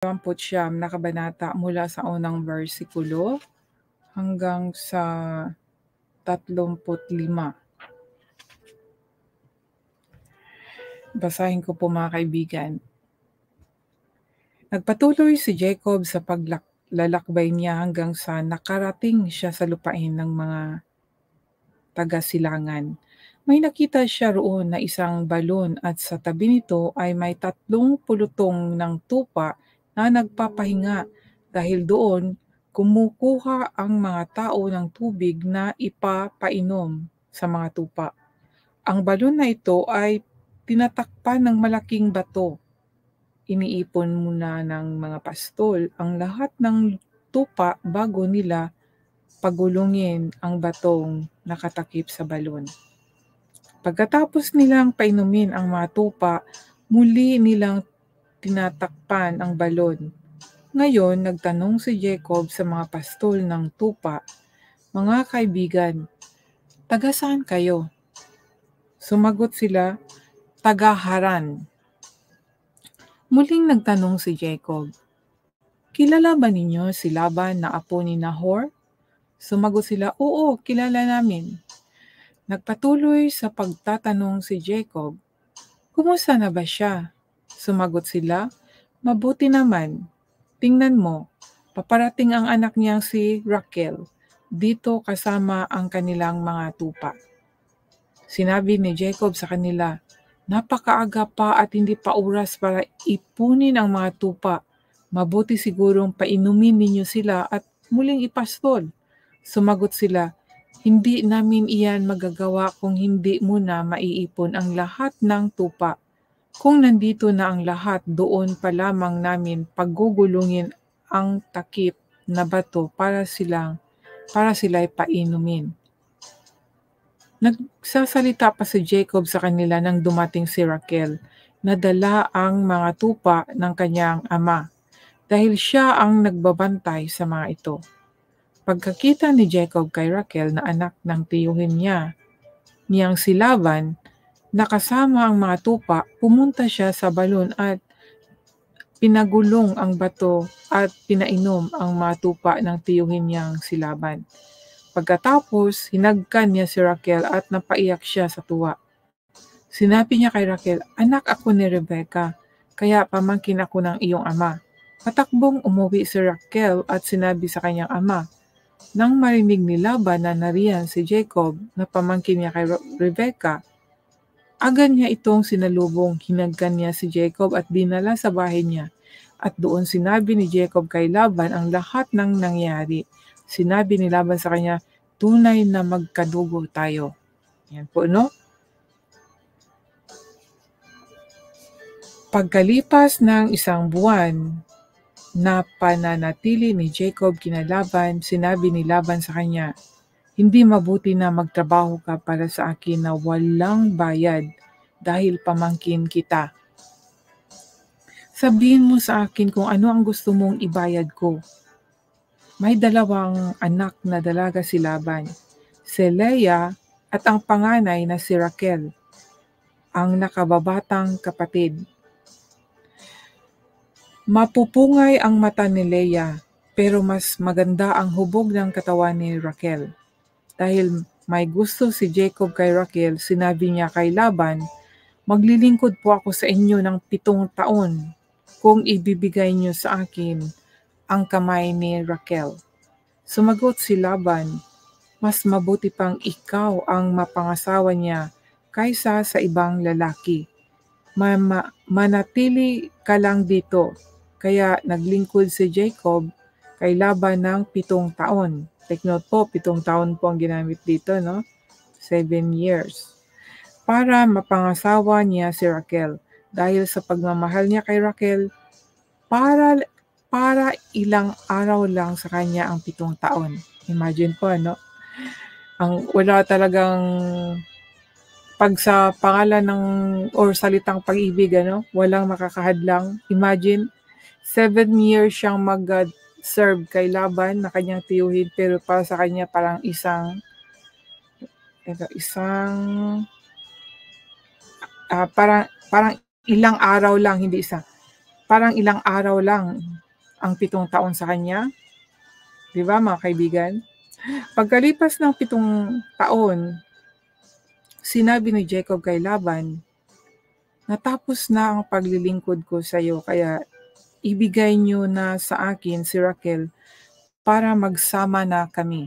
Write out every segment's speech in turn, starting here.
29 na kabanata mula sa unang bersikulo hanggang sa 35. Basahin ko po mga kaibigan. Nagpatuloy si Jacob sa paglalakbay niya hanggang sa nakarating siya sa lupain ng mga taga-silangan. May nakita siya roon na isang balon at sa tabi nito ay may 3 pulutong ng tupa na nagpapahinga dahil doon kumukuha ang mga tao ng tubig na ipapainom sa mga tupa. Ang balon na ito ay tinatakpan ng malaking bato. Iniipon muna ng mga pastol ang lahat ng tupa bago nila pagulungin ang batong nakatakip sa balon. Pagkatapos nilang painumin ang mga tupa, muli nilang tinatakpan ang balon. Ngayon, nagtanong si Jacob sa mga pastol ng tupa, "Mga kaibigan, taga saan kayo?" Sumagot sila, "Taga Haran." Muling nagtanong si Jacob, "Kilala ba ninyo si Laban na apo ni Nahor?" Sumagot sila, "Oo, kilala namin." Nagpatuloy sa pagtatanong si Jacob, "Kumusta na ba siya?" Sumagot sila, "Mabuti naman. Tingnan mo, paparating ang anak niyang si Raquel dito kasama ang kanilang mga tupa." Sinabi ni Jacob sa kanila, "Napakaaga pa at hindi pa oras para ipunin ang mga tupa. Mabuti sigurong painumin ninyo sila at muling ipastol." Sumagot sila, "Hindi namin iyan magagawa kung hindi muna maiipon ang lahat ng tupa. Kung nandito na ang lahat, doon pa lamang namin paggugulungin ang takip na bato para sila'y painumin." Nagsasalita pa si Jacob sa kanila nang dumating si Raquel, na dala ang mga tupa ng kanyang ama, dahil siya ang nagbabantay sa mga ito. Pagkakita ni Jacob kay Raquel na anak ng tiyuhin niyang si Laban, nakasama ang mga tupa, pumunta siya sa balon at pinagulong ang bato at pinainom ang mga tupa ng tiyuhin niyang si Laban. Pagkatapos, hinagkan niya si Raquel at napaiyak siya sa tuwa. Sinabi niya kay Raquel, "Anak ako ni Rebecca, kaya pamangkin ako ng iyong ama." Patakbong umuwi si Raquel at sinabi sa kanyang ama. Nang marinig ni Laban na nariyan si Jacob na pamangkin niya kay Rebecca, agad niya itong sinalubong, hinagkan niya si Jacob at dinala sa bahay niya. At doon sinabi ni Jacob kay Laban ang lahat ng nangyari. Sinabi ni Laban sa kanya, "Tunay na magkadugo tayo." Yan po, no? Pagkalipas ng 1 buwan na pananatili ni Jacob kina Laban, sinabi ni Laban sa kanya, "Hindi mabuti na magtrabaho ka para sa akin na walang bayad dahil pamangkin kita. Sabihin mo sa akin kung ano ang gusto mong ibayad ko." May 2 anak na dalaga si Laban, si Leah at ang panganay na si Raquel, ang nakababatang kapatid. Mapupungay ang mata ni Leah, pero mas maganda ang hubog ng katawan ni Raquel. Dahil may gusto si Jacob kay Raquel, sinabi niya kay Laban, "Maglilingkod po ako sa inyo ng 7 taon kung ibibigay niyo sa akin ang kamay ni Raquel." Sumagot si Laban, "Mas mabuti pang ikaw ang mapangasawa niya kaysa sa ibang lalaki. Manatili ka lang dito." Kaya naglingkod si Jacob kay Laban ng 7 taon. Take note po, 7 taon po ang ginamit dito, no? 7 years. Para mapangasawa niya si Raquel. Dahil sa pagmamahal niya kay Raquel, para ilang araw lang sa kanya ang 7 taon. Imagine po, ano? Ang wala talagang pag sa pangalan ng or salitang pag-ibig, ano, walang makakahadlang. Imagine, 7 years siyang mag-serve kay Laban na kanyang tiyuhin, pero para sa kanya parang parang ilang araw lang, hindi isa. parang ilang araw lang ang 7 taon sa kanya, 'di ba mga kaibigan? Pagkalipas ng 7 taon, sinabi ni Jacob kay Laban, "Natapos na ang paglilingkod ko sa iyo kaya ibigay niyo na sa akin si Raquel para magsama na kami."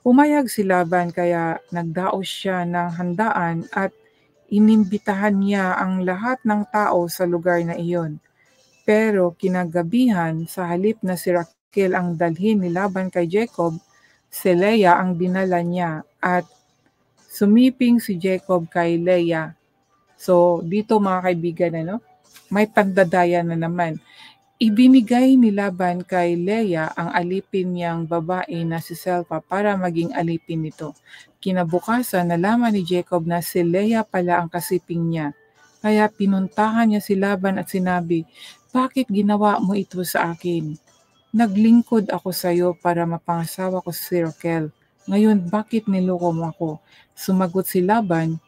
Pumayag si Laban kaya nagdaos siya ng handaan at inimbitahan niya ang lahat ng tao sa lugar na iyon. Pero kinagabihan, sa halip na si Raquel ang dalhin ni Laban kay Jacob, si Leah ang dinala niya at sumiping si Jacob kay Leah. So dito mga kaibigan, may pandadaya na naman. Ibinigay ni Laban kay Leah ang alipin niyang babae na si Selpa para maging alipin nito. Kinabukasan nalaman ni Jacob na si Leah pala ang kasiping niya. Kaya pinuntahan niya si Laban at sinabi, "Bakit ginawa mo ito sa akin? Naglingkod ako sa iyo para mapangasawa ko si Raquel. Ngayon bakit niloko mo ako?" Sumagot si Laban,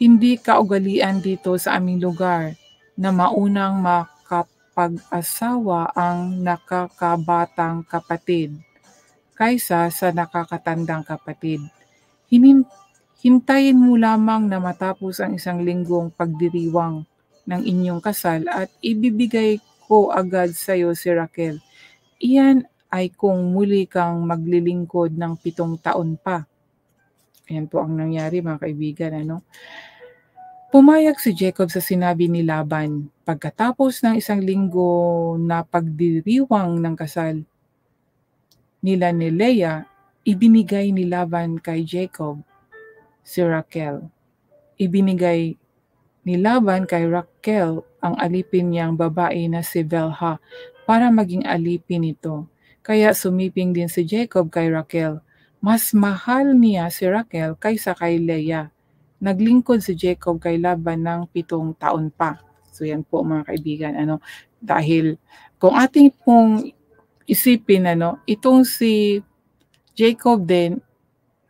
"Hindi kaugalian dito sa aming lugar na maunang makapag-asawa ang nakakabatang kapatid kaysa sa nakakatandang kapatid. Hinin Hintayin mo lamang na matapos ang 1 linggong pagdiriwang ng inyong kasal at ibibigay ko agad sa iyo si Raquel. Iyan ay kung muli kang maglilingkod ng 7 taon pa." Ayan po ang nangyari mga kaibigan, Pumayag si Jacob sa sinabi ni Laban. Pagkatapos ng 1 linggo na pagdiriwang ng kasal nila ni Leah, ibinigay ni Laban kay Jacob si Raquel. Ibinigay ni Laban kay Raquel ang alipin niyang babae na si Bilhah para maging alipin nito. Kaya sumiping din si Jacob kay Raquel. Mas mahal niya si Raquel kaysa kay Leah. Naglingkod si Jacob kay Laban ng 7 taon pa. So yan po mga kaibigan, dahil kung ating pong isipin, itong si Jacob din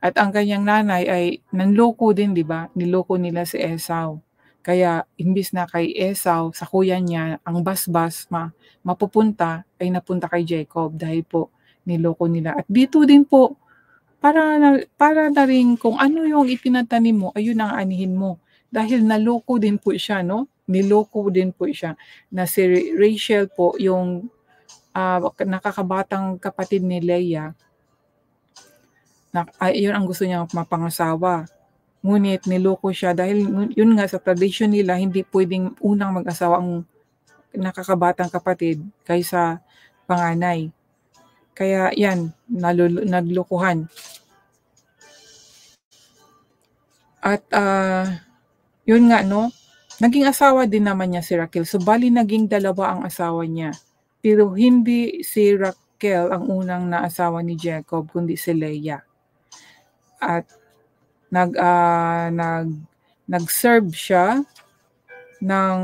at ang kanyang nanay ay nanloko din, 'di ba? Niloko nila si Esau. Kaya imbis na kay Esau, sa kuya niya, ang basbas mapupunta ay napunta kay Jacob dahil po niloko nila. At dito din po, para na rin kung ano yung itinatanim mo, ayun ang anihin mo. Dahil naloko din po siya, no? Niloko din po siya na si Rachel po, yung nakakabatang kapatid ni Leah, yun ang gusto niya mapangasawa. Ngunit niloko siya dahil yun nga sa tradition nila, hindi pwedeng unang mag-asawa ang nakakabatang kapatid kaysa panganay. Kaya yan, naglokohan. At yun nga, naging asawa din naman niya si Raquel. So bali naging 2 ang asawa niya. Pero hindi si Raquel ang unang naasawa ni Jacob, kundi si Leah. At nag-serve siya ng